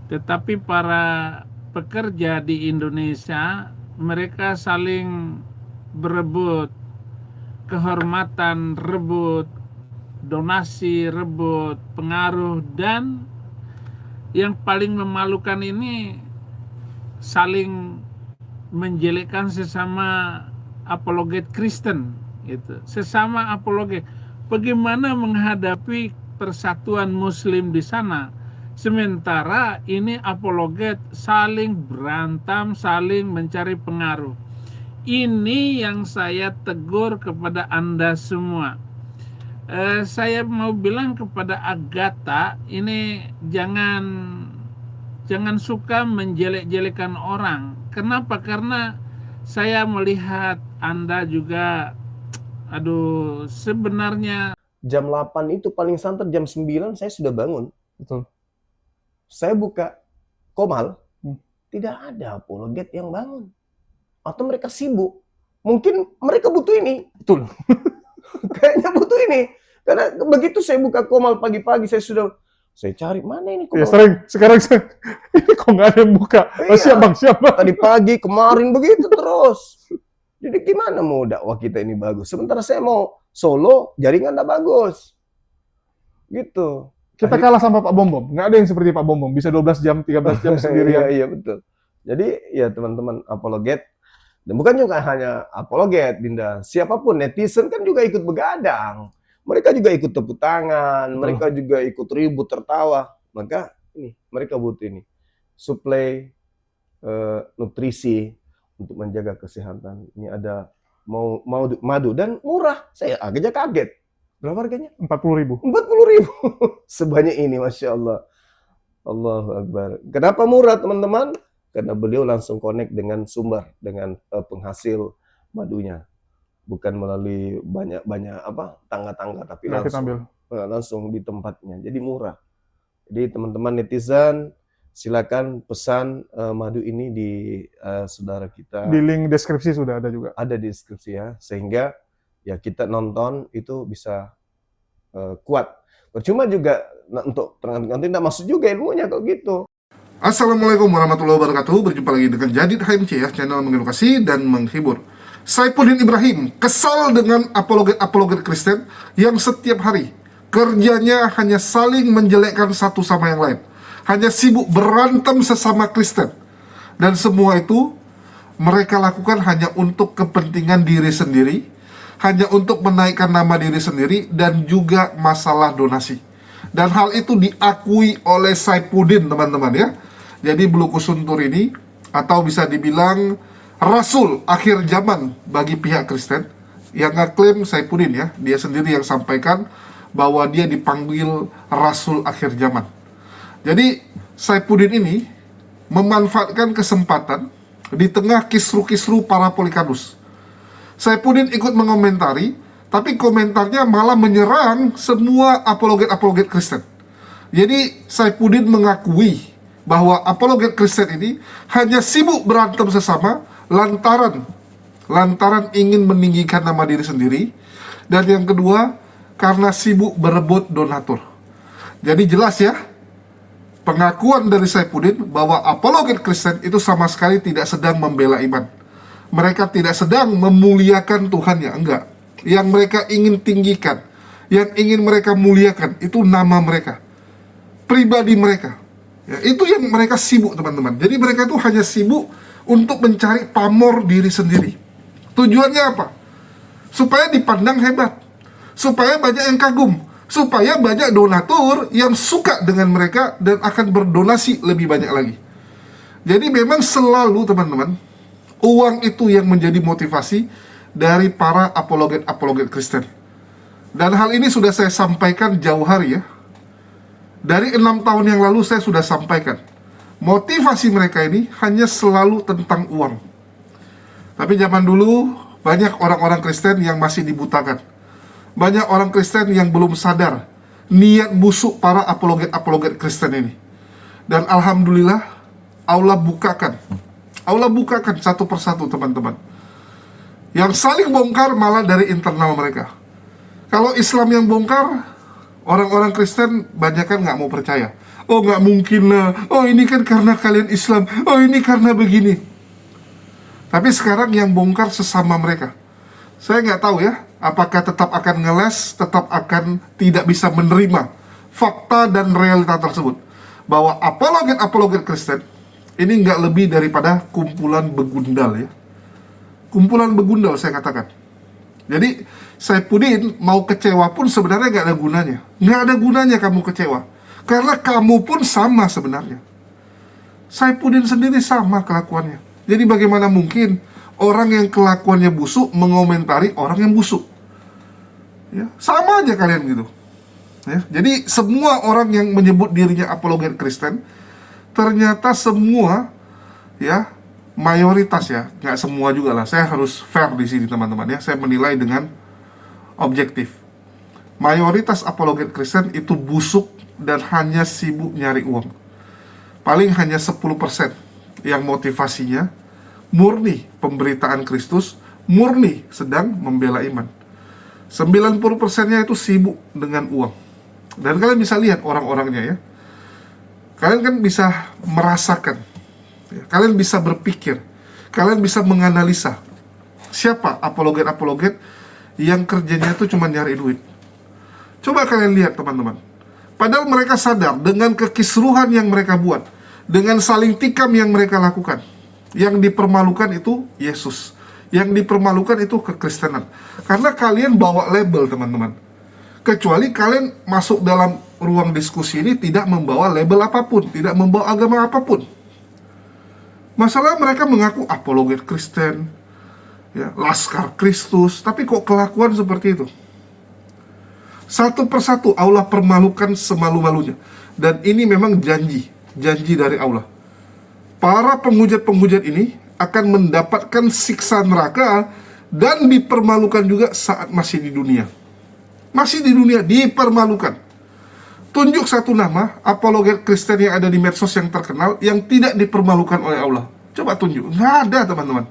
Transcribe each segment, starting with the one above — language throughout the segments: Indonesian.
tetapi para pekerja di Indonesia mereka saling berebut kehormatan, rebut donasi, rebut pengaruh, dan yang paling memalukan ini saling menjelekkan sesama apologet Kristen gitu. Sesama apologet. Bagaimana menghadapi persatuan muslim di sana? Sementara ini apologet saling berantem, saling mencari pengaruh. Ini yang saya tegur kepada Anda semua. Saya mau bilang kepada Agatha, ini jangan suka menjelek-jelekan orang. Kenapa? Karena saya melihat Anda juga, sebenarnya Jam 8 itu paling santer jam 9 saya sudah bangun. Betul. Saya buka Komal, tidak ada apologet yang bangun. Atau mereka sibuk. Mungkin mereka butuh ini. Betul. Kayaknya butuh ini. Karena begitu saya buka Komal pagi-pagi, saya cari mana ini Komal. Ya sering, sekarang ini kok nggak ada yang buka. Iya. Siap bang, siap bang. Tadi pagi, kemarin begitu terus. Jadi gimana mau dakwah kita ini bagus? Sementara saya mau solo, jaringan nggak bagus. Gitu. Kita kalah sama Pak Bom. Nggak ada yang seperti Pak Bom. Bisa 12 jam, 13 jam sendirian. Iya, betul. Jadi ya teman-teman apologet, dan bukan juga hanya apologet, Dinda. Siapapun, netizen kan juga ikut begadang. Mereka juga ikut tepuk tangan, mereka juga ikut ribut, tertawa. Maka ini, mereka butuh ini. Suplai nutrisi untuk menjaga kesehatan. Ini ada madu dan murah. Saya agaknya kaget. Berapa harganya? 40.000. 40.000. Sebanyak ini, Masya Allah. Allahu Akbar. Kenapa murah, teman-teman? Karena beliau langsung connect dengan sumber, dengan penghasil madunya. Bukan melalui banyak tangga-tangga, tapi langsung di tempatnya. Jadi murah. Jadi teman-teman netizen, silakan pesan madu ini di saudara kita. Di link deskripsi sudah ada juga. Ada di deskripsi ya, sehingga ya kita nonton itu bisa kuat. Percuma juga untuk nanti tidak masuk juga ilmunya kalau gitu. Assalamualaikum warahmatullahi wabarakatuh. Berjumpa lagi dengan Jadid HMC ya, channel mengedukasi dan menghibur. Saifuddin Ibrahim kesal dengan apologet Kristen yang setiap hari kerjanya hanya saling menjelekkan satu sama yang lain, hanya sibuk berantem sesama Kristen, dan semua itu mereka lakukan hanya untuk kepentingan diri sendiri, hanya untuk menaikkan nama diri sendiri, dan juga masalah donasi. Dan hal itu diakui oleh Saifuddin, teman-teman ya. Jadi Buluku Suntur ini, atau bisa dibilang Rasul akhir zaman bagi pihak Kristen, yang ngeklaim Saifuddin ya, dia sendiri yang sampaikan bahwa dia dipanggil Rasul akhir zaman. Jadi Saifuddin ini memanfaatkan kesempatan di tengah kisru-kisru para Polikanus. Saifuddin ikut mengomentari, tapi komentarnya malah menyerang semua apologet Kristen. Jadi Saifuddin mengakui bahwa apologet Kristen ini hanya sibuk berantem sesama lantaran ingin meninggikan nama diri sendiri, dan yang kedua karena sibuk berebut donatur. Jadi jelas ya, pengakuan dari Saifuddin bahwa apologet Kristen itu sama sekali tidak sedang membela iman. Mereka tidak sedang memuliakan Tuhannya, enggak. Yang mereka ingin tinggikan, yang ingin mereka muliakan, itu nama mereka, pribadi mereka. Ya, itu yang mereka sibuk, teman-teman. Jadi mereka itu hanya sibuk untuk mencari pamor diri sendiri. Tujuannya apa? Supaya dipandang hebat, supaya banyak yang kagum, supaya banyak donatur yang suka dengan mereka dan akan berdonasi lebih banyak lagi. Jadi memang selalu, teman-teman, uang itu yang menjadi motivasi dari para apologet Kristen. Dan hal ini sudah saya sampaikan jauh hari ya. Dari 6 tahun yang lalu saya sudah sampaikan, motivasi mereka ini hanya selalu tentang uang. Tapi zaman dulu banyak orang-orang Kristen yang masih dibutakan. Banyak orang Kristen yang belum sadar niat busuk para apologet Kristen ini. Dan alhamdulillah Allah bukakan satu persatu, teman-teman. Yang saling bongkar malah dari internal mereka. Kalau Islam yang bongkar, Orang-orang Kristen banyak kan nggak mau percaya. Oh nggak mungkin lah. Oh ini kan karena kalian Islam. Oh ini karena begini. Tapi sekarang yang bongkar sesama mereka. Saya nggak tahu ya, apakah tetap akan ngeles, tetap akan tidak bisa menerima fakta dan realita tersebut. Bahwa apologet Kristen ini nggak lebih daripada kumpulan begundal ya. Kumpulan begundal saya katakan. Jadi Saifuddin mau kecewa pun sebenarnya nggak ada gunanya. Nggak ada gunanya kamu kecewa. Karena kamu pun sama sebenarnya. Saifuddin sendiri sama kelakuannya. Jadi bagaimana mungkin orang yang kelakuannya busuk mengomentari orang yang busuk? Ya, sama aja kalian gitu. Ya, jadi semua orang yang menyebut dirinya apologet Kristen, ternyata semua ya mayoritas ya, nggak semua juga lah. Saya harus fair di sini teman-teman ya. Saya menilai dengan objektif. Mayoritas apologet Kristen itu busuk dan hanya sibuk nyari uang. Paling hanya 10% yang motivasinya murni pemberitaan Kristus, murni sedang membela iman. 90%-nya itu sibuk dengan uang. Dan kalian bisa lihat orang-orangnya ya. Kalian kan bisa merasakan ya. Kalian bisa berpikir, kalian bisa menganalisa siapa apologet-apologet yang kerjanya itu cuma nyari duit. Coba kalian lihat teman-teman. Padahal mereka sadar dengan kekisruhan yang mereka buat, dengan saling tikam yang mereka lakukan, yang dipermalukan itu Yesus, yang dipermalukan itu kekristenan. Karena kalian bawa label teman-teman. Kecuali kalian masuk dalam ruang diskusi ini tidak membawa label apapun, tidak membawa agama apapun. Masalah mereka mengaku apologet Kristen, ya, Laskar Kristus, tapi kok kelakuan seperti itu? Satu persatu Allah permalukan semalu-malunya. Dan ini memang janji dari Allah. Para penghujat-penghujat ini akan mendapatkan siksa neraka dan dipermalukan juga saat masih di dunia. Masih di dunia dipermalukan. Tunjuk satu nama apologet Kristen yang ada di medsos yang terkenal yang tidak dipermalukan oleh Allah. Coba tunjuk. Nggak ada teman-teman.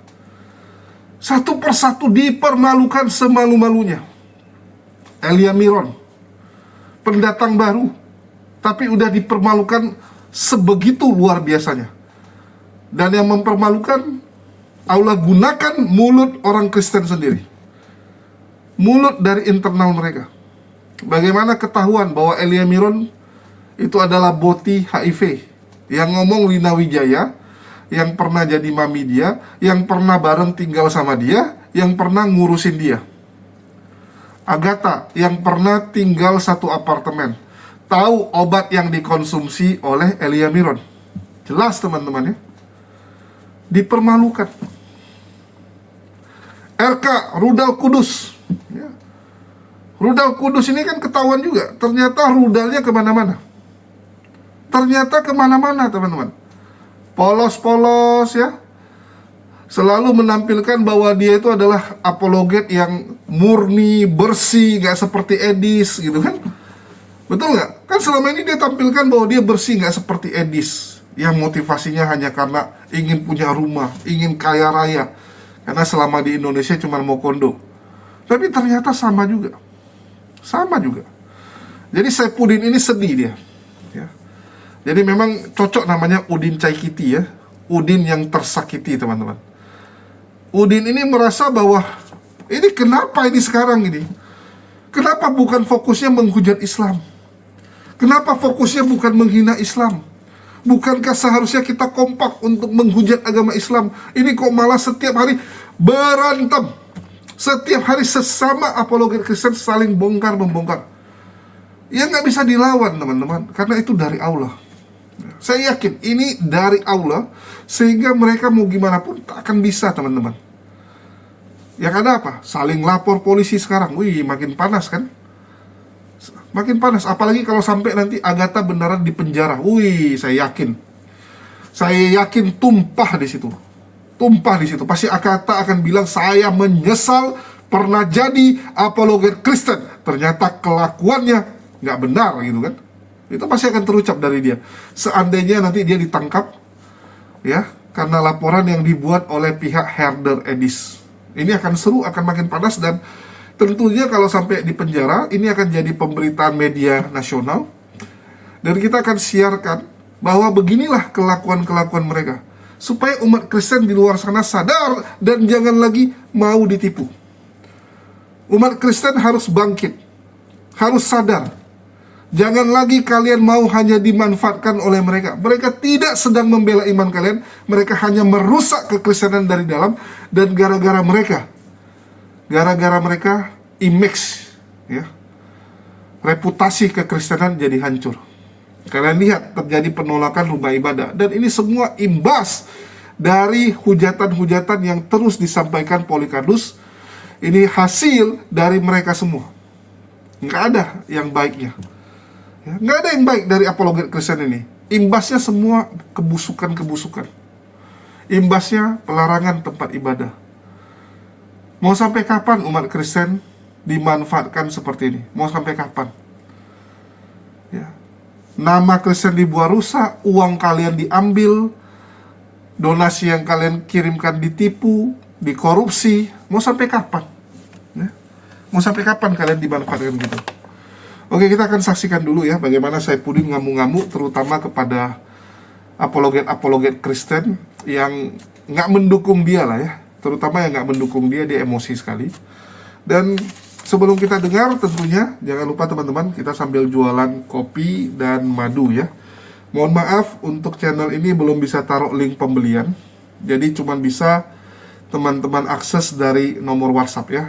Satu persatu dipermalukan semalu-malunya. Elia Miron, pendatang baru, tapi udah dipermalukan sebegitu luar biasanya. Dan yang mempermalukan, Allah gunakan mulut orang Kristen sendiri, mulut dari internal mereka. Bagaimana ketahuan bahwa Elia Miron itu adalah boti HIV, yang ngomong Lina Wijaya, yang pernah jadi mami dia, yang pernah bareng tinggal sama dia, yang pernah ngurusin dia. Agatha yang pernah tinggal satu apartemen, tahu obat yang dikonsumsi oleh Elia Miron. Jelas teman-teman ya. Dipermalukan. RK Rudal Kudus ya. Rudal Kudus ini kan ketahuan juga. Ternyata rudalnya kemana-mana. Ternyata kemana-mana teman-teman. Polos-polos ya. Selalu menampilkan bahwa dia itu adalah apologet yang murni, bersih, gak seperti Edis gitu kan. Betul nggak? Kan selama ini dia tampilkan bahwa dia bersih, gak seperti Edis, yang motivasinya hanya karena ingin punya rumah, ingin kaya raya. Karena selama di Indonesia cuma mau kondo. Tapi ternyata sama juga. Sama juga. Jadi Saifuddin ini sedih dia ya. Jadi memang cocok namanya Udin Caikiti ya. Udin yang tersakiti teman-teman. Udin ini merasa bahwa ini kenapa ini sekarang ini? Kenapa bukan fokusnya menghujat Islam? Kenapa fokusnya bukan menghina Islam? Bukankah seharusnya kita kompak untuk menghujat agama Islam? Ini kok malah setiap hari berantem. Setiap hari sesama apologet Kristen saling bongkar-membongkar. Ya nggak bisa dilawan teman-teman, karena itu dari Allah. Saya yakin ini dari Allah, sehingga mereka mau gimana pun tak akan bisa teman-teman. Yang ada apa? Saling lapor polisi sekarang. Wih, makin panas kan? Makin panas. Apalagi kalau sampai nanti Agatha beneran di penjara. Wih, saya yakin tumpah di situ. Tumpah di situ. Pasti Agatha akan bilang, saya menyesal pernah jadi apologet Kristen. Ternyata kelakuannya nggak benar gitu kan? Itu pasti akan terucap dari dia. Seandainya nanti dia ditangkap, ya, karena laporan yang dibuat oleh pihak Herder Edis. Ini akan seru, akan makin panas, dan tentunya kalau sampai di penjara, ini akan jadi pemberitaan media nasional. Dan kita akan siarkan bahwa beginilah kelakuan-kelakuan mereka. Supaya umat Kristen di luar sana sadar dan jangan lagi mau ditipu. Umat Kristen harus bangkit, harus sadar. Jangan lagi kalian mau hanya dimanfaatkan oleh mereka. Mereka tidak sedang membela iman kalian, mereka hanya merusak kekristenan dari dalam. Dan gara-gara mereka image, ya, reputasi kekristenan jadi hancur. Kalian lihat terjadi penolakan rumah ibadah, dan ini semua imbas dari hujatan-hujatan yang terus disampaikan Polycarpus. Ini hasil dari mereka semua. Nggak ada yang baiknya, ya, nggak ada yang baik dari apologet Kristen ini. Imbasnya semua kebusukan-kebusukan. Imbasnya pelarangan tempat ibadah. Mau sampai kapan umat Kristen dimanfaatkan seperti ini? Mau sampai kapan? Ya. Nama Kristen dibuat rusak, uang kalian diambil, donasi yang kalian kirimkan ditipu, dikorupsi. Mau sampai kapan? Ya. Mau sampai kapan kalian dimanfaatkan gitu? Oke, kita akan saksikan dulu ya bagaimana Saifuddin ngamuk-ngamuk, terutama kepada apologet-apologet Kristen yang nggak mendukung dia lah ya. Terutama yang nggak mendukung dia emosi sekali. Dan sebelum kita dengar, tentunya jangan lupa teman-teman, kita sambil jualan kopi dan madu ya. Mohon maaf, untuk channel ini belum bisa taruh link pembelian. Jadi cuma bisa teman-teman akses dari nomor WhatsApp ya.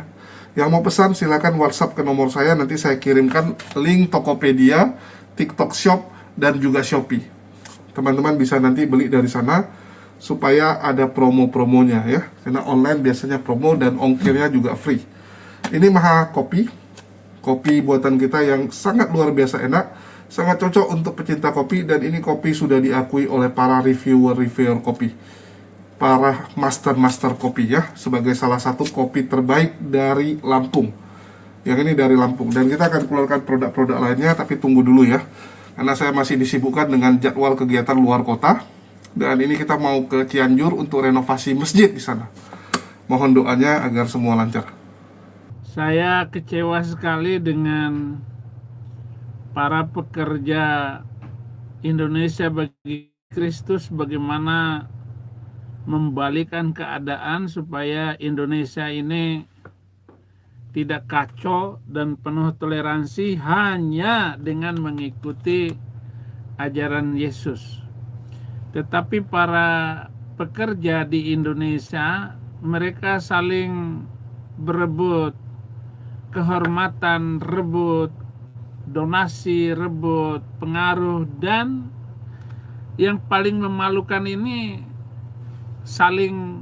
Yang mau pesan silakan WhatsApp ke nomor saya, nanti saya kirimkan link Tokopedia, TikTok Shop, dan juga Shopee. Teman-teman bisa nanti beli dari sana supaya ada promo-promonya ya. Karena online biasanya promo dan ongkirnya juga free. Ini Maha Kopi, kopi buatan kita yang sangat luar biasa enak, sangat cocok untuk pecinta kopi, dan ini kopi sudah diakui oleh para reviewer kopi, para master kopi ya, sebagai salah satu kopi terbaik dari Lampung. Yang ini dari Lampung, dan kita akan keluarkan produk-produk lainnya, tapi tunggu dulu ya, karena saya masih disibukkan dengan jadwal kegiatan luar kota. Dan ini kita mau ke Cianjur untuk renovasi masjid di sana. Mohon doanya agar semua lancar. Saya kecewa sekali dengan para pekerja Indonesia bagi Kristus, bagaimana membalikan keadaan supaya Indonesia ini tidak kacau dan penuh toleransi hanya dengan mengikuti ajaran Yesus. Tetapi para pekerja di Indonesia, mereka saling berebut kehormatan, rebut donasi, rebut pengaruh, dan yang paling memalukan ini saling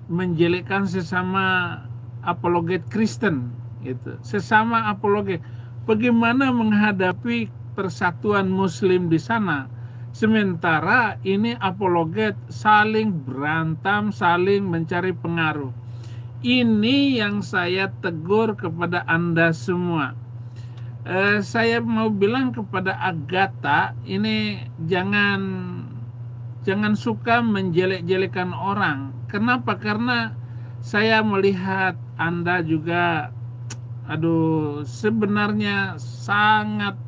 menjelekkan sesama apologet Kristen gitu. Sesama apologet. Bagaimana menghadapi persatuan Muslim di sana? Sementara ini apologet saling berantem, saling mencari pengaruh. Ini yang saya tegur kepada Anda semua. Saya mau bilang kepada Agatha, ini jangan suka menjelek-jelekan orang. Kenapa? Karena saya melihat Anda juga, sebenarnya sangat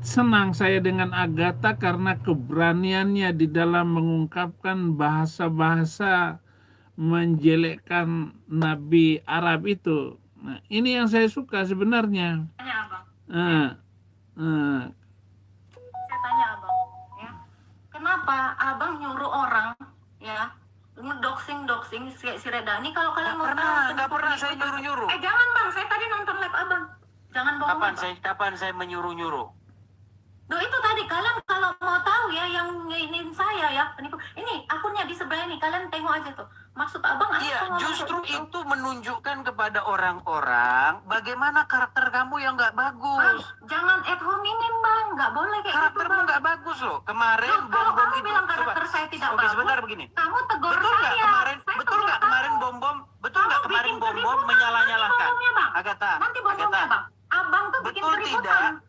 senang saya dengan Agatha karena keberaniannya di dalam mengungkapkan bahasa-bahasa menjelekkan Nabi Arab itu. Nah, ini yang saya suka sebenarnya. Tanya abang. Saya Tanya abang, ya. Kenapa abang nyuruh orang, ya, ngedoxing si Reda ini? Kalau kalian mau tahu, nggak pernah saya nyuruh-nyuruh. Jangan bang, saya tadi nonton live abang. Jangan bohong. Kapan saya menyuruh-nyuruh? Duh, itu tadi kalian kalau mau tahu ya, yang nginin saya ya, penipu. Ini akunnya di sebelah ini, kalian tengok aja tuh. Maksud abang apa? Iya, justru itu menunjukkan kepada orang-orang bagaimana karakter kamu yang nggak Bang, bagus. jangan ad hominem bang, nggak boleh kayak gitu Karaktermu bang. nggak bagus loh. Kemarin Loh, kalau bom-bom kamu itu. bilang karakter saya tidak Oke, bagus, sebentar begini. kamu tegur Betul nggak saya. kemarin? Saya Betul tegur nggak kamu. kemarin bom-bom? Betul nggak Kamu kemarin bikin bom-bom keributan, menyalah-nyalahkan? nanti bomnya, Bang. Agatha, Nanti bomnya Agatha. bang. Abang tuh bikin Betul keributan. tidak?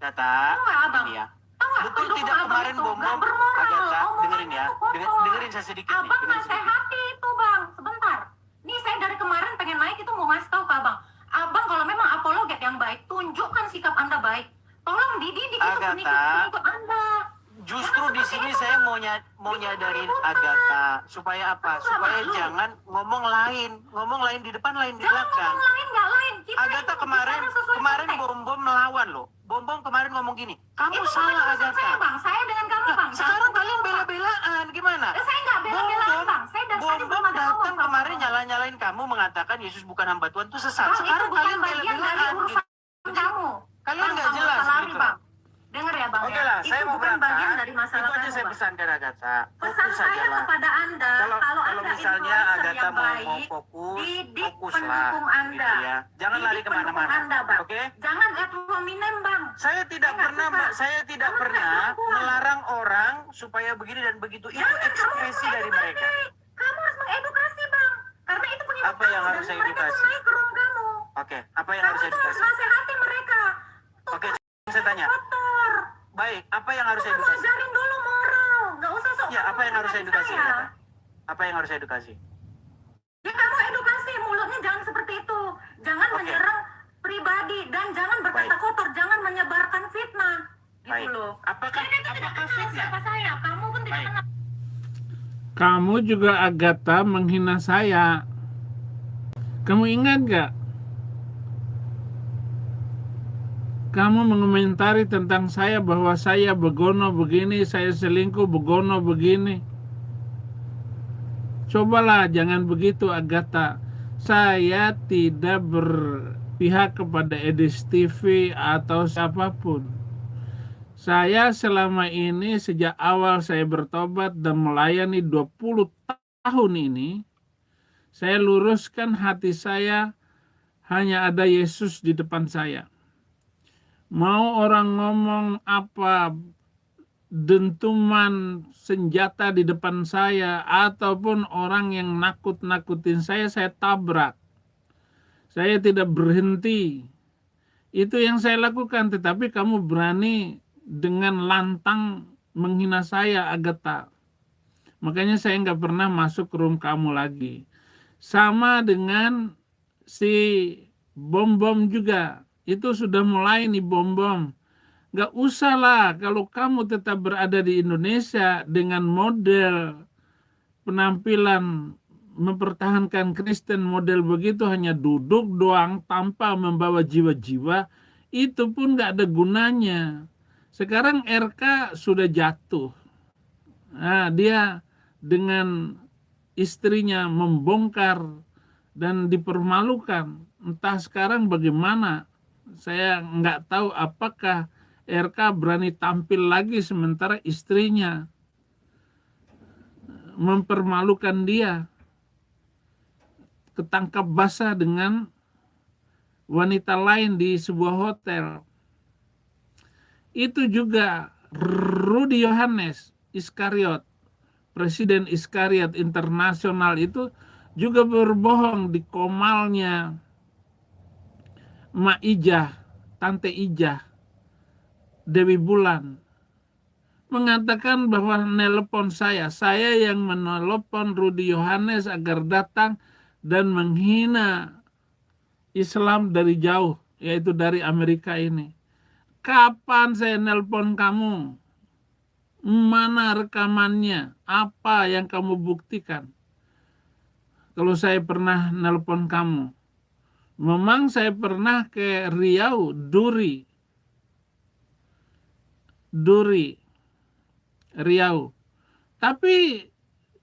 Agatha, Enggak, Abang. ini ya. Tahu nggak, Betul pendukung tidak abang kemarin itu bom-bom? nggak bermoral, Agatha, omongannya dengerin ya. tuh kotor. Dengerin saya sedikit nih. Abang Dengerin sedikit. nasehati itu bang, sebentar. Nih saya dari kemarin pengen naik itu mau ngasih tunjukkan sikap Anda baik. Tolong dididik itu Agatha. pengikut Anda. Justru di sini saya mau nyadarin Agatha supaya apa? Supaya jangan ngomong lain di depan, lain di Jangan belakang. ngomong lain, nggak lain. Kita Agatha itu kemarin bicara sesuai konteks. Bom melawan loh. Bom kemarin ngomong gini, kamu Itu bukan salah urusan Agatha. saya, Bang. Saya dengan kamu, Nah, Bang. sekarang kalian bela-belaan gimana? Saya nggak bela-belaan, Bang. Saya dari tadi Bom belum ada datang ngomong, Bang. kemarin nyalain kamu mengatakan Yesus bukan hamba Tuhan itu sesat. Bang, Sekarang itu bukan kalian bagian dari bela-belaan. urusan kamu. Kalian Bang, nggak kamu jelas usah lari, gitu. Bang. Dengar ya, Bang. Oke ya. lah, Itu saya mau bukan bagian berangkat. dari masalah Itu aja kamu, saya Bang. pesankan Agatha. Pesan Fokus saya aja lah. kepada Anda, Kalau Anda misalnya influencer Agatha yang mau baik, fokus, didik fokus lah. pendukung Anda. Gitu ya. Jangan lari Didik pendukung kemana-mana. Anda, Bang. Oke? Jangan ad hominem, Bang. Saya tidak Saya nggak pernah, suka. Mbak, saya tidak Kamu pernah nggak perempuan. melarang orang supaya begini dan begitu. Itu Jangan, kamu ekspresi harus dari mengedukasi. mereka. Kamu harus mengedukasi, Bang. Karena itu pengikut Apa yang kamu, harus dan saya mereka tuh edukasi? naik ke room kamu. Oke, apa yang Kamu harus saya tuh harus edukasi? nasihati mereka. Oke, saya tanya. Kotor. Baik, apa yang harus saya Kamu edukasi? ajarin dulu moral. Nggak usah sok. Ya, apa yang harus saya edukasi? saya. Agatha? Apa yang harus saya edukasi? Ya kamu edukasi, mulutnya jangan seperti itu. Jangan Oke. menyerang pribadi dan jangan berkata Baik. kotor, jangan menyebarkan fitnah. Gitu Baik. loh. Apakah Mereka itu tidak kenal fitnah? siapa saya, kamu pun tidak Baik. kenal. Kamu juga Agatha menghina saya. Kamu ingat gak? Kamu mengomentari tentang saya bahwa saya begono begini, saya selingkuh begono begini. Cobalah jangan begitu Agatha. Saya tidak berpihak kepada Edis TV atau siapapun. Saya selama ini sejak awal saya bertobat dan melayani 20 tahun ini, saya luruskan hati saya, hanya ada Yesus di depan saya. Mau orang ngomong apa, dentuman senjata di depan saya, ataupun orang yang nakut-nakutin saya tabrak. Saya tidak berhenti. Itu yang saya lakukan, tetapi kamu berani dengan lantang menghina saya, Agatha. Makanya saya nggak pernah masuk room kamu lagi. Sama dengan si Bom juga. Itu sudah mulai nih Bom. Nggak usah lah kalau kamu tetap berada di Indonesia dengan model penampilan mempertahankan Kristen model begitu, hanya duduk doang tanpa membawa jiwa-jiwa, itu pun nggak ada gunanya. Sekarang RK sudah jatuh. Nah, dia dengan istrinya membongkar dan dipermalukan. Entah sekarang bagaimana. Saya nggak tahu apakah RK berani tampil lagi sementara istrinya mempermalukan dia. Ketangkap basah dengan wanita lain di sebuah hotel. Itu juga Rudy Yohanes Iskariot, Presiden Iskariot Internasional itu juga berbohong di komalnya Mak Ijah, Tante Ijah, Dewi Bulan. Mengatakan bahwa nelpon saya yang menelepon Rudy Yohanes agar datang dan menghina Islam dari jauh, yaitu dari Amerika ini. Kapan saya nelpon kamu? Mana rekamannya? Apa yang kamu buktikan? Kalau saya pernah nelpon kamu. Memang saya pernah ke Riau, Duri, Riau. Tapi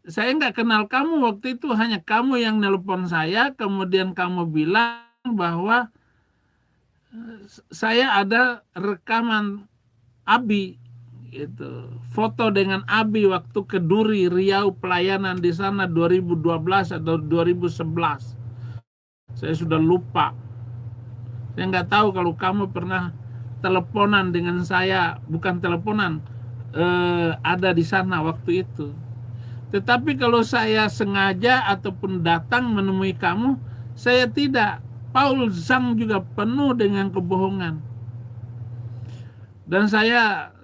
saya nggak kenal kamu waktu itu, hanya kamu yang nelpon saya, kemudian kamu bilang bahwa saya ada rekaman Abi, gitu. Foto dengan Abi waktu ke Duri, Riau, pelayanan di sana 2012 atau 2011. Saya sudah lupa. Saya nggak tahu kalau kamu pernah teleponan dengan saya, bukan teleponan, ada di sana waktu itu. Tetapi kalau saya sengaja ataupun datang menemui kamu, saya tidak. Paul Zhang juga penuh dengan kebohongan. Dan saya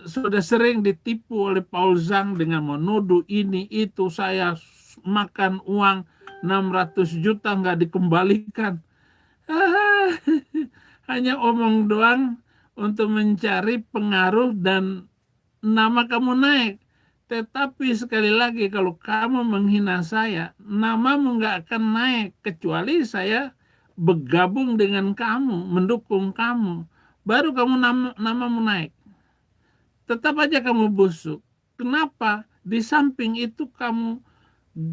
sudah sering ditipu oleh Paul Zhang dengan menuduh ini itu, saya makan uang 600 juta nggak dikembalikan. hanya omong doang untuk mencari pengaruh dan nama kamu naik. Tetapi sekali lagi kalau kamu menghina saya, namamu nggak akan naik kecuali saya bergabung dengan kamu, mendukung kamu. Baru kamu namamu naik. Tetap aja kamu busuk. Kenapa? Di samping itu kamu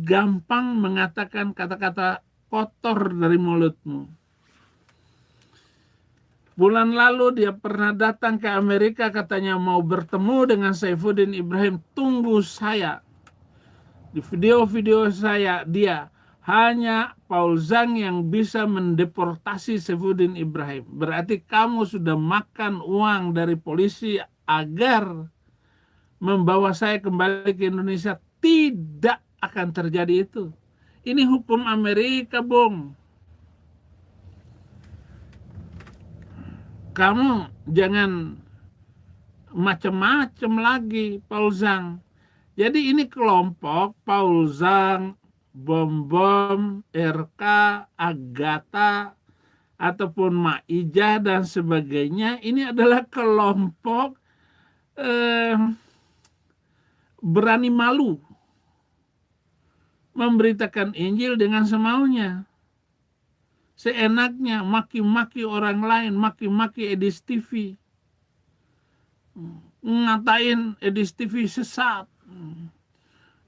gampang mengatakan kata-kata kotor dari mulutmu. Bulan lalu dia pernah datang ke Amerika, katanya mau bertemu dengan Saifuddin Ibrahim. Tunggu saya. Di video-video saya, dia hanya Paul Zhang yang bisa mendeportasi Saifuddin Ibrahim. Berarti kamu sudah makan uang dari polisi agar membawa saya kembali ke Indonesia. Tidak akan terjadi itu. Ini hukum Amerika, Bung. Kamu jangan macam-macam lagi, Paul Zhang. Jadi ini kelompok Paul Zhang, Bom, RK, Agatha, ataupun Maijah dan sebagainya. Ini adalah kelompok berani malu memberitakan Injil dengan semaunya. Seenaknya maki-maki orang lain, maki-maki Edis TV. Ngatain Edis TV sesat.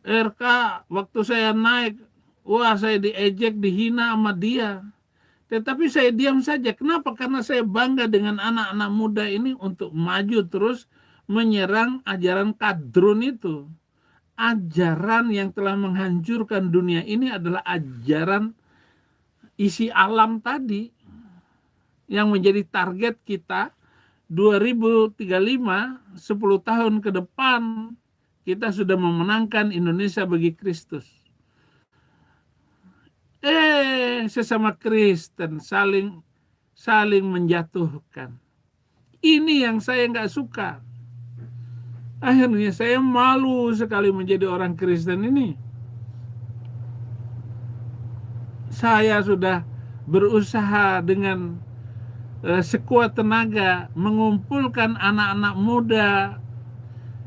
RK, waktu saya naik, wah saya diejek, dihina sama dia. Tetapi saya diam saja. Kenapa? Karena saya bangga dengan anak-anak muda ini untuk maju terus menyerang ajaran kadrun itu. Ajaran yang telah menghancurkan dunia ini adalah ajaran isi alam tadi yang menjadi target kita 2035, 10 tahun ke depan kita sudah memenangkan Indonesia bagi Kristus. Sesama Kristen saling menjatuhkan. Ini yang saya nggak suka. Akhirnya saya malu sekali menjadi orang Kristen ini. Saya sudah berusaha dengan sekuat tenaga mengumpulkan anak-anak muda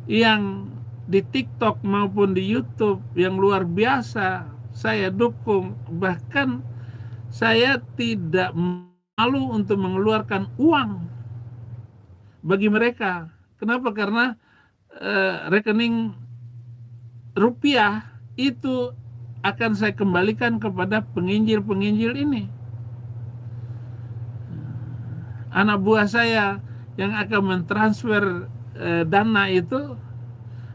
yang di TikTok maupun di YouTube yang luar biasa. Saya dukung, bahkan saya tidak malu untuk mengeluarkan uang bagi mereka. Kenapa? Karena rekening rupiah itu akan saya kembalikan kepada penginjil-penginjil ini. Anak buah saya yang akan mentransfer dana itu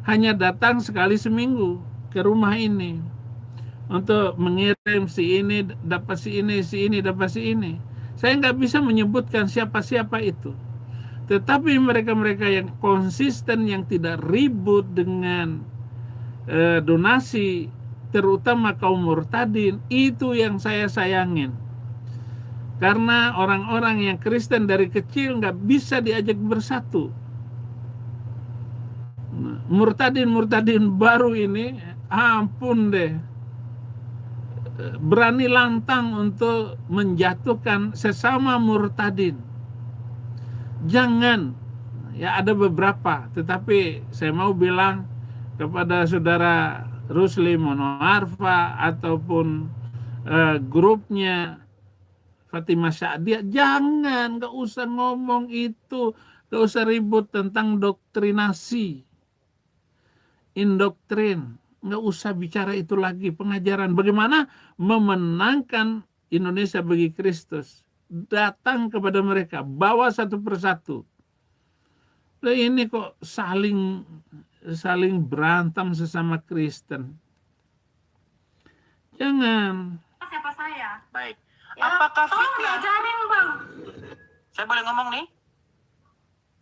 hanya datang sekali seminggu ke rumah ini untuk mengirim si ini dapat si ini dapat si ini. Saya nggak bisa menyebutkan siapa-siapa itu. Tetapi mereka-mereka yang konsisten, yang tidak ribut dengan donasi, terutama kaum murtadin, itu yang saya sayangin. Karena orang-orang yang Kristen dari kecil nggak bisa diajak bersatu. Murtadin-murtadin baru ini, ampun deh, berani lantang untuk menjatuhkan sesama murtadin. Jangan, ya ada beberapa, tetapi saya mau bilang kepada saudara Rusli Monoarfa ataupun grupnya Fatimah Sya'diyah, jangan, gak usah ngomong itu, gak usah ribut tentang doktrinasi, indoktrin, gak usah bicara itu lagi. Pengajaran bagaimana memenangkan Indonesia bagi Kristus, datang kepada mereka, bawa satu persatu. Lah ini kok saling berantem sesama Kristen. Jangan. Siapa saya? Baik. Ya, Apakah tolong fitnah? diajarin, Bang. Saya boleh ngomong nih?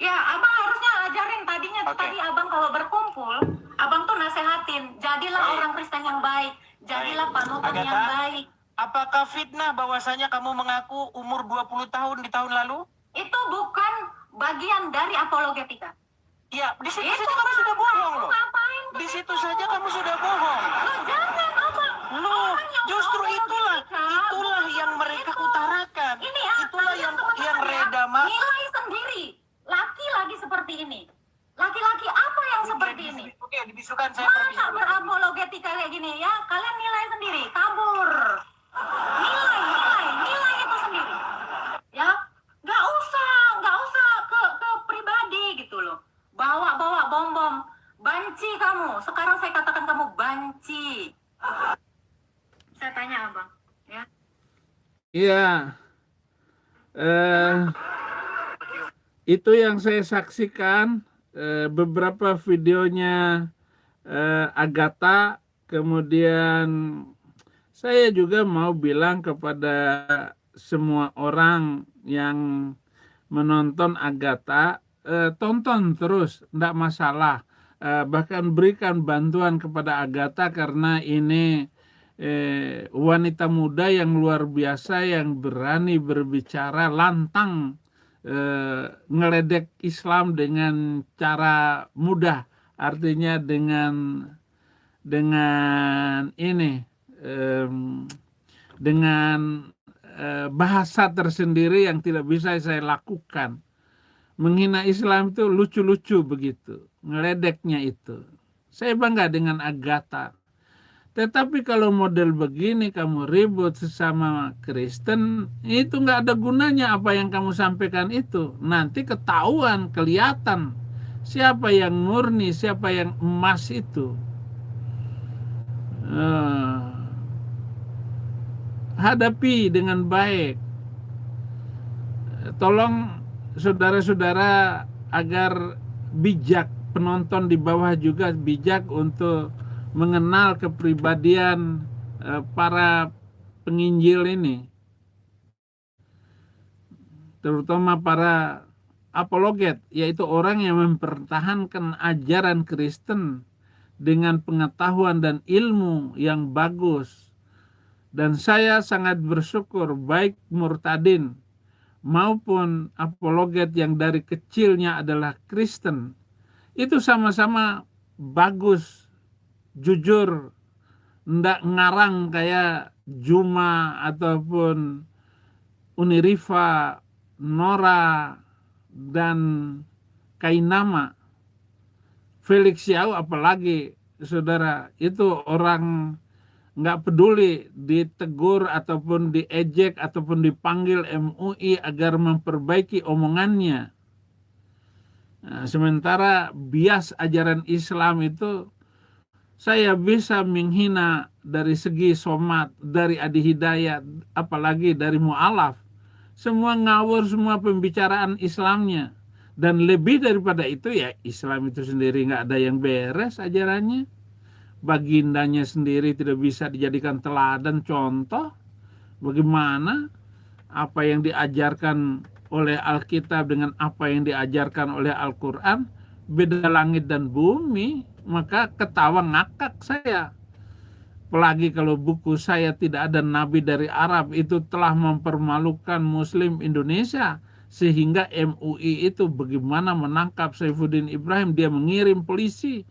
Ya, Abang harusnya ajarin tadinya. Oke. Tadi Abang kalau berkumpul, Abang tuh nasehatin. Jadilah Baik. orang Kristen yang baik. Jadilah Baik. panutan Agatha? yang baik. Apakah fitnah bahwasanya kamu mengaku umur 20 tahun di tahun lalu? Itu bukan bagian dari apologetika. Ya, di situ Itu saja kamu sudah bohong loh. Ngapain? Di situ saja kamu sudah bohong. Loh, jangan, Abang. Loh, Orang yang justru apologetika. itulah yang mereka Itu. utarakan. Ini ya, Itulah kalian yang teman-teman ya. Reda Oke, dibisukan saya permisi Masa dulu. berapologetika kayak gini ya? Kalian nilai sendiri, kabur. Nilai itu sendiri. Ya, nggak usah ke pribadi gitu loh. Bawa bom. Banci kamu. Sekarang saya katakan kamu banci. Saya tanya abang, ya. Iya, itu yang saya saksikan, beberapa videonya Agatha. Kemudian saya juga mau bilang kepada semua orang yang menonton Agatha, tonton terus, tidak masalah. Bahkan berikan bantuan kepada Agatha karena ini wanita muda yang luar biasa, yang berani berbicara lantang, ngeledek Islam dengan cara mudah, artinya dengan ini, dengan bahasa tersendiri yang tidak bisa saya lakukan. Menghina Islam itu lucu-lucu begitu, ngeledeknya itu. Saya bangga dengan Agatha. Tetapi kalau model begini kamu ribut sesama Kristen, itu nggak ada gunanya apa yang kamu sampaikan itu. Nanti ketahuan, kelihatan siapa yang murni, siapa yang emas itu. Hadapi dengan baik. Tolong saudara-saudara agar bijak, penonton di bawah juga bijak untuk mengenal kepribadian para penginjil ini, terutama para apologet, yaitu orang yang mempertahankan ajaran Kristen dengan pengetahuan dan ilmu yang bagus. Dan saya sangat bersyukur baik murtadin maupun apologet yang dari kecilnya adalah Kristen, itu sama-sama bagus, jujur, ndak ngarang kayak Juma ataupun Unirifa, Nora, dan Kainama. Felix Yao apalagi, saudara, itu orang nggak peduli ditegur ataupun diejek ataupun dipanggil MUI agar memperbaiki omongannya. Nah, sementara bias ajaran Islam itu saya bisa menghina dari segi somat, dari Adi Hidayat, apalagi dari mu'alaf. Semua ngawur, semua pembicaraan Islamnya. Dan lebih daripada itu ya Islam itu sendiri nggak ada yang beres ajarannya. Bagindanya sendiri tidak bisa dijadikan teladan contoh. Bagaimana apa yang diajarkan oleh Alkitab dengan apa yang diajarkan oleh Al-Quran, beda langit dan bumi. Maka ketawa ngakak saya. Apalagi kalau buku saya tidak ada nabi dari Arab, itu telah mempermalukan Muslim Indonesia. Sehingga MUI itu bagaimana menangkap Saifuddin Ibrahim, dia mengirim polisi.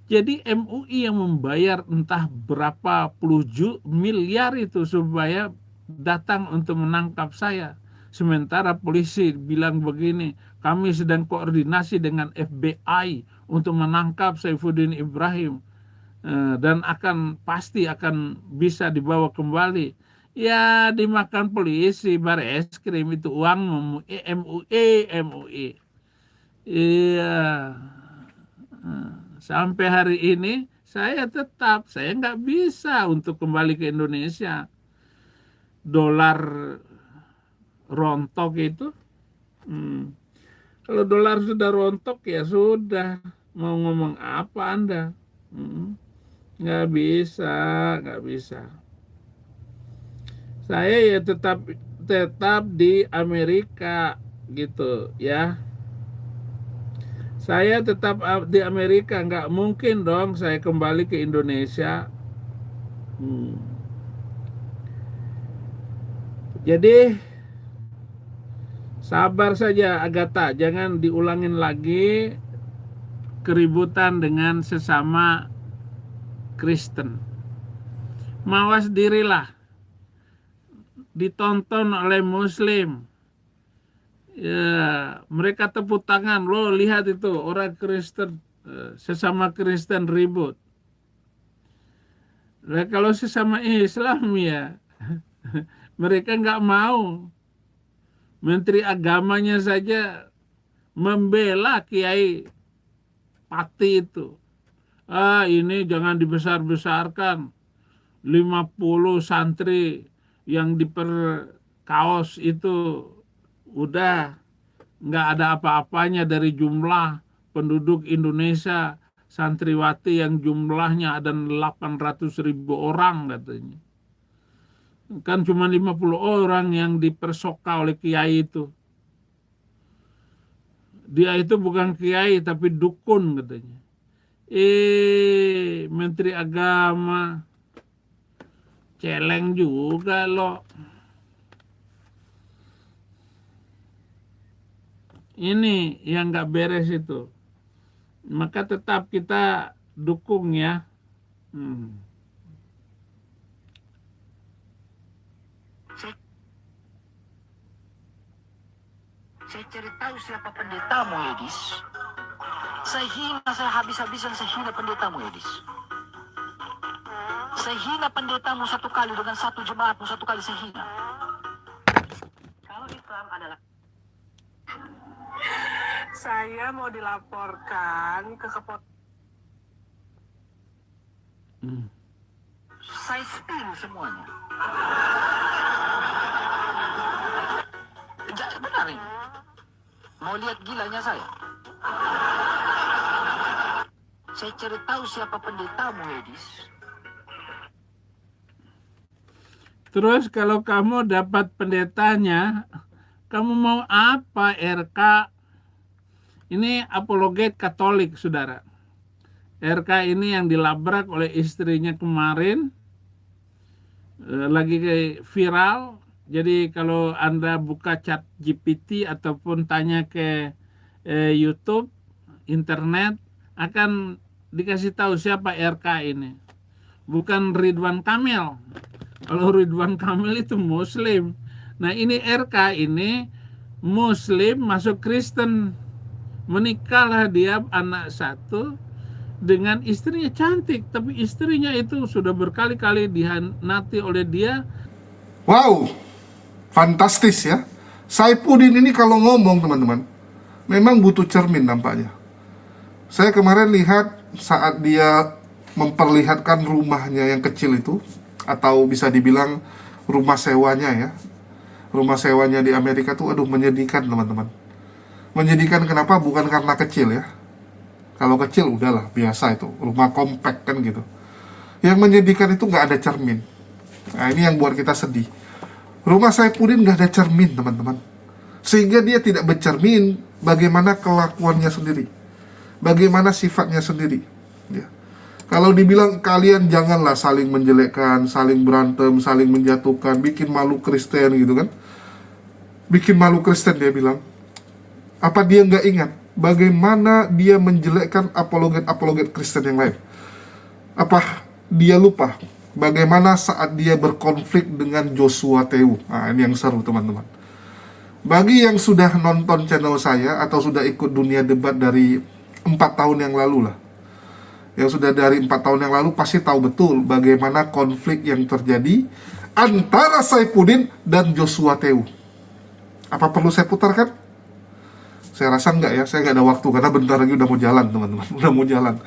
Jadi MUI yang membayar entah berapa puluh miliar itu supaya datang untuk menangkap saya. Sementara polisi bilang begini, kami sedang koordinasi dengan FBI untuk menangkap Saifuddin Ibrahim dan pasti akan bisa dibawa kembali. Ya dimakan polisi, bareskrim, itu uang MUI. Iya. Sampai hari ini saya nggak bisa untuk kembali ke Indonesia. Dolar rontok itu, kalau dolar sudah rontok ya sudah, mau ngomong apa Anda? Nggak bisa. Saya ya tetap di Amerika gitu ya. Saya tetap di Amerika, nggak mungkin dong saya kembali ke Indonesia. Jadi sabar saja Agatha, jangan diulangin lagi keributan dengan sesama Kristen. Mawas dirilah, ditonton oleh Muslim. Ya, mereka tepuk tangan, lo lihat itu orang Kristen sesama Kristen ribut. Nah, kalau sesama Islam ya mereka nggak mau. Menteri agamanya saja membela Kiai Pati itu. Ini jangan dibesar-besarkan. 50 santri yang diperkaos itu udah nggak ada apa-apanya dari jumlah penduduk Indonesia santriwati yang jumlahnya ada 800.000 orang katanya. Kan cuma 50 orang yang dipersoka oleh kiai itu. Dia itu bukan kiai tapi dukun katanya. Menteri Agama celeng juga loh. Ini yang nggak beres itu. Maka tetap kita dukung ya. Saya cari tahu siapa pendetamu, Edis. Saya hina, saya habis-habisan saya hina pendetamu, Edis. Saya hina pendetamu satu kali dengan satu jemaatmu satu kali saya hina. Kalau Islam adalah Saya mau dilaporkan ke Saya spill semuanya. Benar ini. Mau lihat gilanya saya? Saya cari tahu siapa pendetamu, Edis. Terus kalau kamu dapat pendetanya, kamu mau apa RK? Ini apologet Katolik, saudara. RK ini yang dilabrak oleh istrinya kemarin, lagi viral. Jadi kalau Anda buka chat GPT ataupun tanya ke YouTube, internet, akan dikasih tahu siapa RK ini. Bukan Ridwan Kamil. Kalau Ridwan Kamil itu Muslim. Nah ini RK ini Muslim masuk Kristen. Menikahlah dia anak satu dengan istrinya cantik. Tapi istrinya itu sudah berkali-kali dihianati oleh dia. Wow, fantastis ya. Saifuddin ini kalau ngomong teman-teman, memang butuh cermin nampaknya. Saya kemarin lihat saat dia memperlihatkan rumahnya yang kecil itu, atau bisa dibilang rumah sewanya ya. Rumah sewanya di Amerika tuh aduh menyedihkan teman-teman. Menyedihkan kenapa? Bukan karena kecil ya. Kalau kecil udahlah biasa itu, rumah kompak kan gitu. Yang menyedihkan itu nggak ada cermin. Nah ini yang buat kita sedih. Rumah Saifuddin nggak ada cermin teman-teman. Sehingga dia tidak bercermin bagaimana kelakuannya sendiri, bagaimana sifatnya sendiri. Ya. Kalau dibilang kalian janganlah saling menjelekkan, saling berantem, saling menjatuhkan, bikin malu Kristen gitu kan. Bikin malu Kristen dia bilang. Apa dia nggak ingat bagaimana dia menjelekkan apologet-apologet Kristen yang lain? Apa dia lupa bagaimana saat dia berkonflik dengan Joshua Tewu? Nah ini yang seru teman-teman. Bagi yang sudah nonton channel saya atau sudah ikut dunia debat dari 4 tahun yang lalu lah, yang sudah dari 4 tahun yang lalu pasti tahu betul bagaimana konflik yang terjadi antara Saifuddin dan Joshua Tewu. Apa perlu saya putarkan? Saya rasa enggak ya, saya nggak ada waktu karena bentar lagi udah mau jalan teman-teman, udah mau jalan.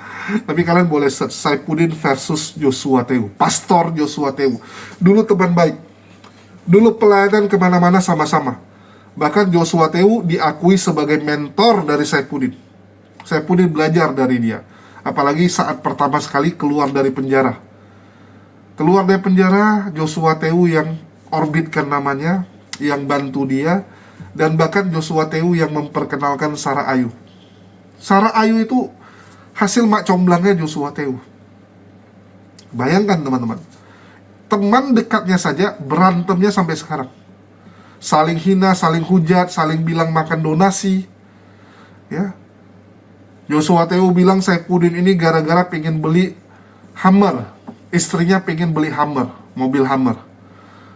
Tapi kalian boleh search Saifuddin versus Joshua Tewu, Pastor Joshua Tewu. Dulu teman baik, dulu pelayanan kemana-mana sama-sama. Bahkan Joshua Tewu diakui sebagai mentor dari Saifuddin. Saifuddin belajar dari dia. Apalagi saat pertama sekali keluar dari penjara. Keluar dari penjara, Joshua Tewu yang orbitkan namanya, yang bantu dia. Dan bahkan Joshua Tewu yang memperkenalkan Sarah Ayu. Sarah Ayu itu hasil mak comblangnya Joshua Tewu. Bayangkan teman-teman, teman dekatnya saja berantemnya sampai sekarang. Saling hina, saling hujat, saling bilang makan donasi. Ya. Joshua Tewu bilang Saifuddin ini gara-gara pengen beli Hummer. Istrinya pengen beli Hummer, mobil Hummer.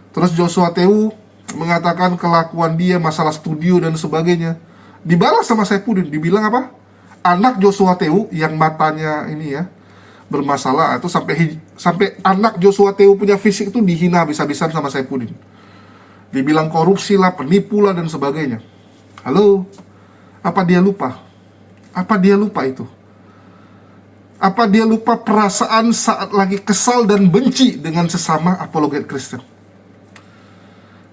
Terus Joshua Tewu mengatakan kelakuan dia, masalah studio dan sebagainya, dibalas sama Saifuddin. Dibilang apa? anak Joshua Teu yang matanya ini ya bermasalah, itu sampai anak Joshua Teu punya fisik itu dihina habis-habisan sama Saifuddin. Dibilang korupsi lah, penipu lah dan sebagainya. Halo, apa dia lupa? Apa dia lupa itu? Apa dia lupa perasaan saat lagi kesal dan benci dengan sesama apologet Kristen?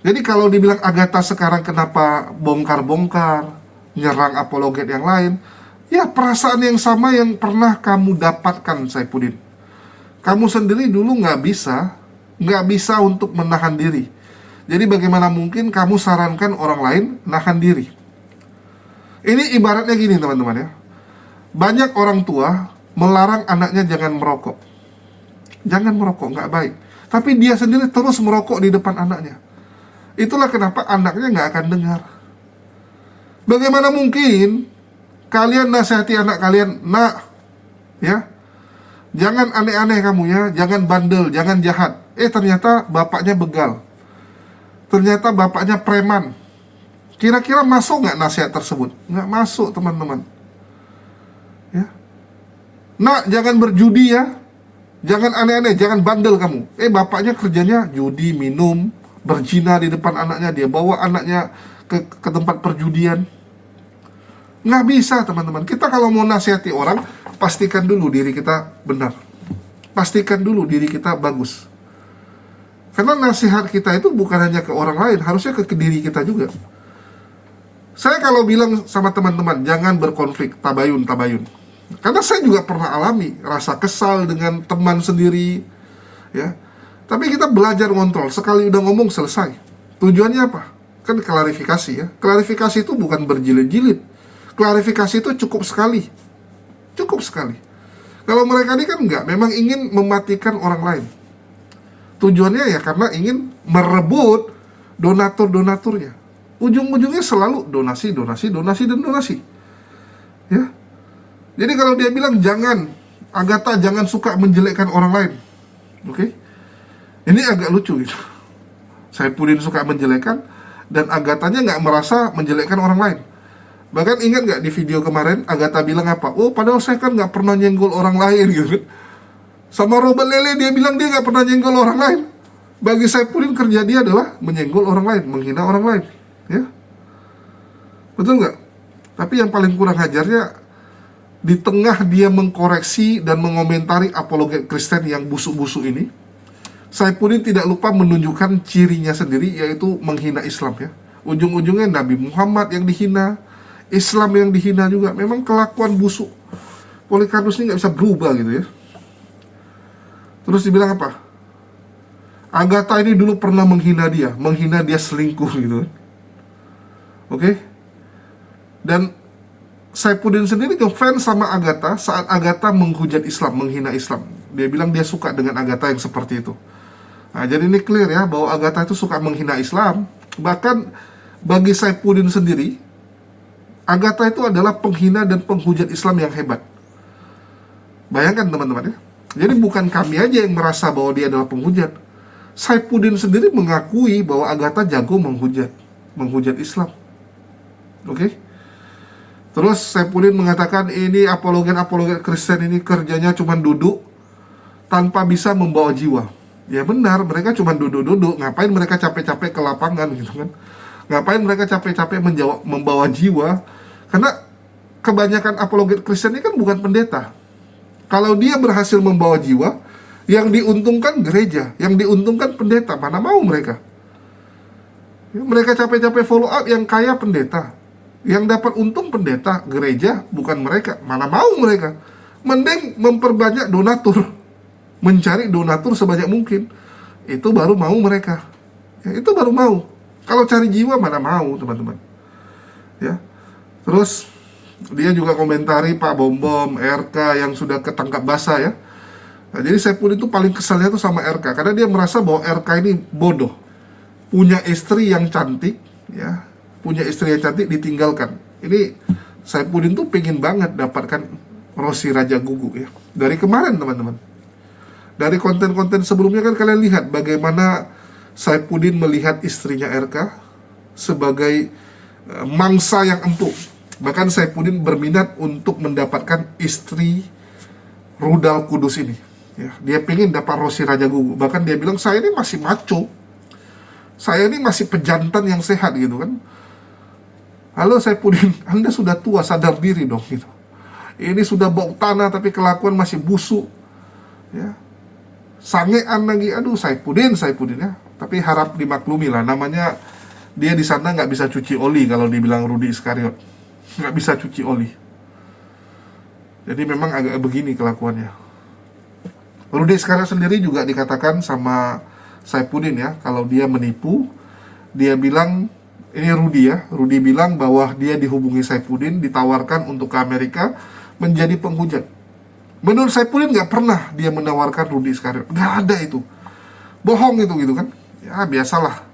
Jadi kalau dibilang Agatha sekarang kenapa bongkar-bongkar, nyerang apologet yang lain, ya perasaan yang sama yang pernah kamu dapatkan, Saifuddin. Kamu sendiri dulu nggak bisa untuk menahan diri. Jadi bagaimana mungkin kamu sarankan orang lain nahan diri? Ini ibaratnya gini teman-teman ya. Banyak orang tua melarang anaknya jangan merokok. Jangan merokok, nggak baik. Tapi dia sendiri terus merokok di depan anaknya. Itulah kenapa anaknya nggak akan dengar. Bagaimana mungkin kalian nasihati anak kalian, nak, ya, jangan aneh-aneh kamu ya, jangan bandel, jangan jahat. Ternyata bapaknya begal. Ternyata bapaknya preman. Kira-kira masuk nggak nasihat tersebut? Nggak masuk, teman-teman. Ya, nak, jangan berjudi ya, jangan aneh-aneh, jangan bandel kamu. Bapaknya kerjanya judi, minum, berzina di depan anaknya, dia bawa anaknya ke tempat perjudian. Nggak bisa, teman-teman. Kita kalau mau nasihati orang, pastikan dulu diri kita benar. Pastikan dulu diri kita bagus. Karena nasihat kita itu bukan hanya ke orang lain, harusnya ke diri kita juga. Saya kalau bilang sama teman-teman, jangan berkonflik, tabayun. Karena saya juga pernah alami rasa kesal dengan teman sendiri, ya. Tapi kita belajar ngontrol, sekali udah ngomong selesai. Tujuannya apa? Kan klarifikasi ya. Klarifikasi itu bukan berjilid-jilid. Klarifikasi itu cukup sekali. Cukup sekali. Kalau mereka ini kan enggak, memang ingin mematikan orang lain. Tujuannya ya karena ingin merebut donatur-donaturnya. Ujung-ujungnya selalu donasi. Ya. Jadi kalau dia bilang jangan, Agatha jangan suka menjelekkan orang lain. Oke? Ini agak lucu gitu. Saifuddin suka menjelekkan dan Agathanya nggak merasa menjelekkan orang lain. Bahkan ingat nggak di video kemarin Agatha bilang apa? Oh, padahal saya kan nggak pernah nyenggol orang lain gitu. Sama Robert Lele dia bilang dia nggak pernah nyenggol orang lain. Bagi Saifuddin kerja dia adalah menyenggol orang lain, menghina orang lain. Ya, betul nggak? Tapi yang paling kurang ajarnya di tengah dia mengkoreksi dan mengomentari apologet Kristen yang busuk-busuk ini, Saifuddin tidak lupa menunjukkan cirinya sendiri, yaitu menghina Islam ya. Ujung-ujungnya Nabi Muhammad yang dihina, Islam yang dihina juga. Memang kelakuan busuk Polikarpus ini nggak bisa berubah gitu ya. Terus dibilang apa? Agatha ini dulu pernah menghina dia selingkuh gitu. Oke? Dan Saifuddin sendiri ngefans sama Agatha saat Agatha menghujat Islam, menghina Islam. Dia bilang dia suka dengan Agatha yang seperti itu. Nah, jadi ini clear ya bahwa Agatha itu suka menghina Islam. Bahkan bagi Saifuddin sendiri, Agatha itu adalah penghina dan penghujat Islam yang hebat. Bayangkan teman-teman ya. Jadi bukan kami aja yang merasa bahwa dia adalah penghujat. Saifuddin sendiri mengakui bahwa Agatha jago menghujat Islam. Oke? Terus Saifuddin mengatakan ini apologet Kristen ini kerjanya cuma duduk tanpa bisa membawa jiwa. Ya benar, mereka cuma duduk-duduk. Ngapain mereka capek-capek ke lapangan gitu kan? Ngapain mereka capek-capek membawa jiwa? Karena kebanyakan apologet Kristen ini kan bukan pendeta. Kalau dia berhasil membawa jiwa, yang diuntungkan gereja, yang diuntungkan pendeta. Mana mau mereka? Ya, mereka capek-capek follow up, yang kaya pendeta. Yang dapat untung pendeta, gereja, bukan mereka. Mana mau mereka? Mending memperbanyak donatur. Mencari donatur sebanyak mungkin. Itu baru mau mereka. Ya, itu baru mau. Kalau cari jiwa, mana mau teman-teman. Ya. Terus dia juga komentari Pak Bom RK yang sudah ketangkap basah ya. Nah, jadi Saifuddin itu paling kesalnya tuh sama RK karena dia merasa bahwa RK ini bodoh. Punya istri yang cantik ya. Punya istri yang cantik ditinggalkan. Ini Saifuddin tuh pengen banget dapatkan Rosi Raja Gugu ya. Dari kemarin teman-teman. Dari konten-konten sebelumnya kan kalian lihat bagaimana Saifuddin melihat istrinya RK sebagai mangsa yang empuk. Bahkan Saifuddin berminat untuk mendapatkan istri rudal kudus ini. Ya, dia pengen dapat Rosi Raja Gugu. Bahkan dia bilang, saya ini masih maco, saya ini masih pejantan yang sehat gitu kan. Halo Saifuddin, Anda sudah tua, sadar diri dong gitu. Ini sudah bau tanah tapi kelakuan masih busuk. Ya, sangean lagi. Aduh Saifuddin ya. Tapi harap dimaklumi lah, namanya dia di sana nggak bisa cuci oli kalau dibilang Rudy Iskariot. Nggak bisa cuci oli. Jadi memang agak begini kelakuannya. Rudy Iskariot sendiri juga dikatakan sama Saifuddin ya, kalau dia menipu, dia bilang, ini Rudy ya, Rudy bilang bahwa dia dihubungi Saifuddin, ditawarkan untuk ke Amerika menjadi penghujat. Menurut Saifuddin nggak pernah dia menawarkan Rudy Iskariot, nggak ada itu, bohong itu gitu kan. Ya biasalah,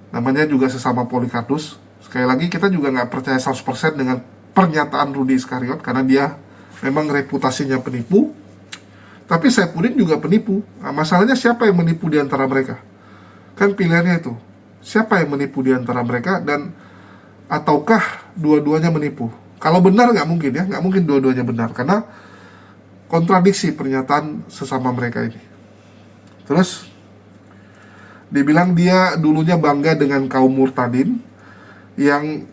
namanya juga sesama Polikardus. Sekali lagi kita juga nggak percaya 100% dengan pernyataan Rudy Iskariot, karena dia memang reputasinya penipu. Tapi Saifuddin juga penipu. Nah, masalahnya siapa yang menipu di antara mereka? Kan pilihannya itu, siapa yang menipu di antara mereka, dan ataukah dua-duanya menipu? Kalau benar nggak mungkin ya, nggak mungkin dua-duanya benar, karena kontradiksi pernyataan sesama mereka ini. Terus dibilang dia dulunya bangga dengan kaum murtadin yang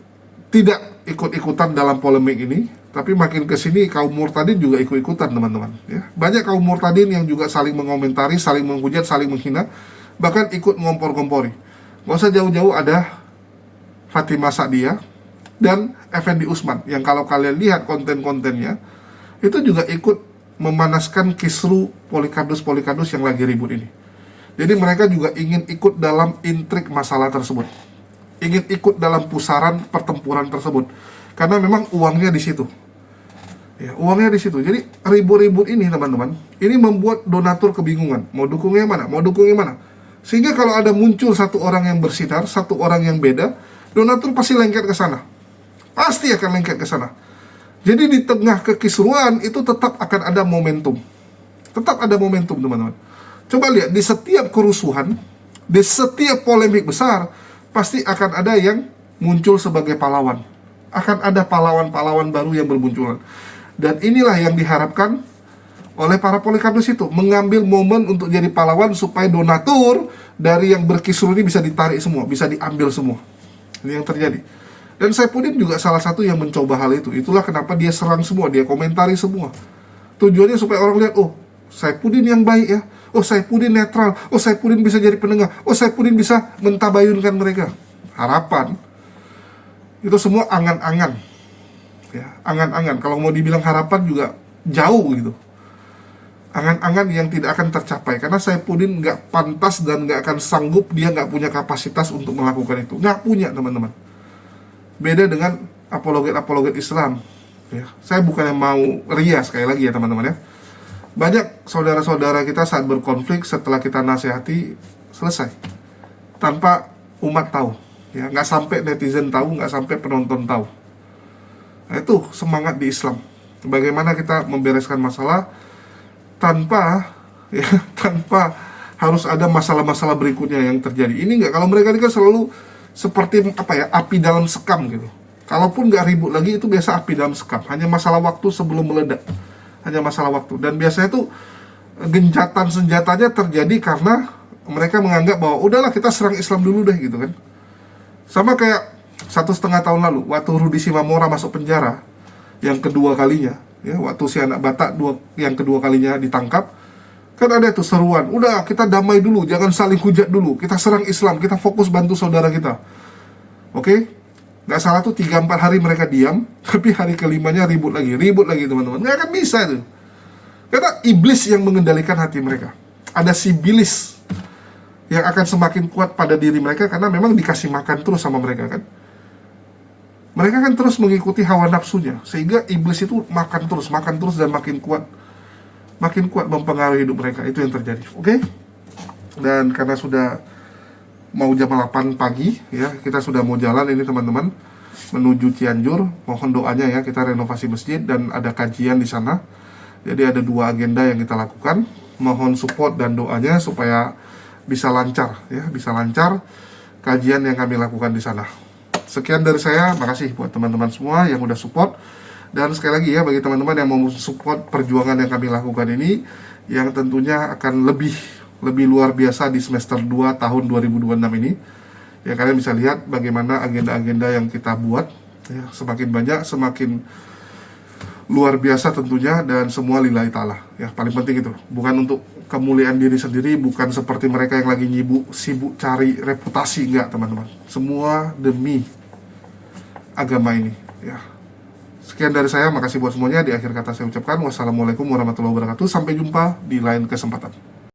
tidak ikut-ikutan dalam polemik ini. Tapi makin kesini kaum murtadin juga ikut-ikutan teman-teman ya. Banyak kaum murtadin yang juga saling mengomentari, saling menghujat, saling menghina, bahkan ikut ngompor-ngompori. Gak usah jauh-jauh, ada Fatimah Sa'diyah dan Effendi Usman, yang kalau kalian lihat konten-kontennya, itu juga ikut memanaskan kisru Polikardus yang lagi ribut ini. Jadi mereka juga ingin ikut dalam intrik masalah tersebut, ingin ikut dalam pusaran pertempuran tersebut, karena memang uangnya di situ. Ya, uangnya di situ. Jadi ribut-ribut ini teman-teman, ini membuat donatur kebingungan. Mau dukungnya mana? Mau dukungnya mana? Sehingga kalau ada muncul satu orang yang bersinar, satu orang yang beda, donatur pasti lengket ke sana. Pasti akan lengket ke sana. Jadi di tengah kekisruan itu tetap akan ada momentum. Tetap ada momentum teman-teman. Coba lihat, di setiap kerusuhan, di setiap polemik besar, pasti akan ada yang muncul sebagai pahlawan. Akan ada pahlawan-pahlawan baru yang bermunculan. Dan inilah yang diharapkan oleh para Polikardus itu, mengambil momen untuk jadi pahlawan supaya donatur dari yang berkisru ini bisa ditarik semua, bisa diambil semua. Ini yang terjadi. Dan Saifuddin juga salah satu yang mencoba hal itu. Itulah kenapa dia serang semua, dia komentari semua. Tujuannya supaya orang lihat, oh Saifuddin yang baik ya, oh Saifuddin netral, oh Saifuddin bisa jadi penengah, oh Saifuddin bisa mentabayunkan mereka. Harapan itu semua angan-angan ya, angan-angan. Kalau mau dibilang harapan juga jauh gitu, angan-angan yang tidak akan tercapai, karena Saifuddin nggak pantas dan nggak akan sanggup, dia nggak punya kapasitas untuk melakukan itu, nggak punya teman-teman. Beda dengan apologet-apologet Islam ya. Saya bukannya mau ria, sekali lagi ya teman-teman ya, banyak saudara-saudara kita saat berkonflik, setelah kita nasihati, selesai tanpa umat tahu ya, nggak sampai netizen tahu, nggak sampai penonton tahu. Nah, itu semangat di Islam, bagaimana kita membereskan masalah tanpa ya, tanpa harus ada masalah-masalah berikutnya yang terjadi. Ini nggak, kalau mereka ini kan selalu seperti apa ya, api dalam sekam gitu. Kalaupun nggak ribut lagi, itu biasa api dalam sekam, hanya masalah waktu sebelum meledak, hanya masalah waktu. Dan biasanya itu gencatan senjatanya terjadi karena mereka menganggap bahwa udahlah kita serang Islam dulu deh gitu kan. Sama kayak 1,5 tahun lalu waktu Rudy Simamora masuk penjara yang kedua kalinya ya, waktu si anak Batak yang kedua kalinya ditangkap, kan ada itu seruan, udah kita damai dulu, jangan saling hujat dulu, kita serang Islam, kita fokus bantu saudara kita. Oke? Nggak salah tuh 3-4 hari mereka diam, tapi hari kelimanya ribut lagi teman-teman. Nggak akan bisa itu, karena iblis yang mengendalikan hati mereka. Ada sibilis yang akan semakin kuat pada diri mereka, karena memang dikasih makan terus sama mereka kan. Mereka kan terus mengikuti hawa nafsunya, sehingga iblis itu makan terus dan makin kuat mempengaruhi hidup mereka. Itu yang terjadi. Oke? Dan karena sudah mau jam 8 pagi ya, kita sudah mau jalan ini teman-teman menuju Cianjur. Mohon doanya ya, kita renovasi masjid dan ada kajian di sana. Jadi ada 2 agenda yang kita lakukan. Mohon support dan doanya supaya bisa lancar ya, bisa lancar kajian yang kami lakukan di sana. sekian dari saya. Makasih buat teman-teman semua yang udah support. Dan sekali lagi ya, bagi teman-teman yang mau support perjuangan yang kami lakukan ini, yang tentunya akan lebih luar biasa di semester 2 tahun 2026 ini. Ya, kalian bisa lihat bagaimana agenda-agenda yang kita buat. Ya, semakin banyak, semakin luar biasa tentunya, dan semua lillahi ta'ala. Ya, paling penting itu. Bukan untuk kemuliaan diri sendiri, bukan seperti mereka yang lagi sibuk cari reputasi, enggak teman-teman. Semua demi agama ini. Ya. Sekian dari saya, makasih buat semuanya. Di akhir kata saya ucapkan wassalamualaikum warahmatullahi wabarakatuh. Sampai jumpa di lain kesempatan.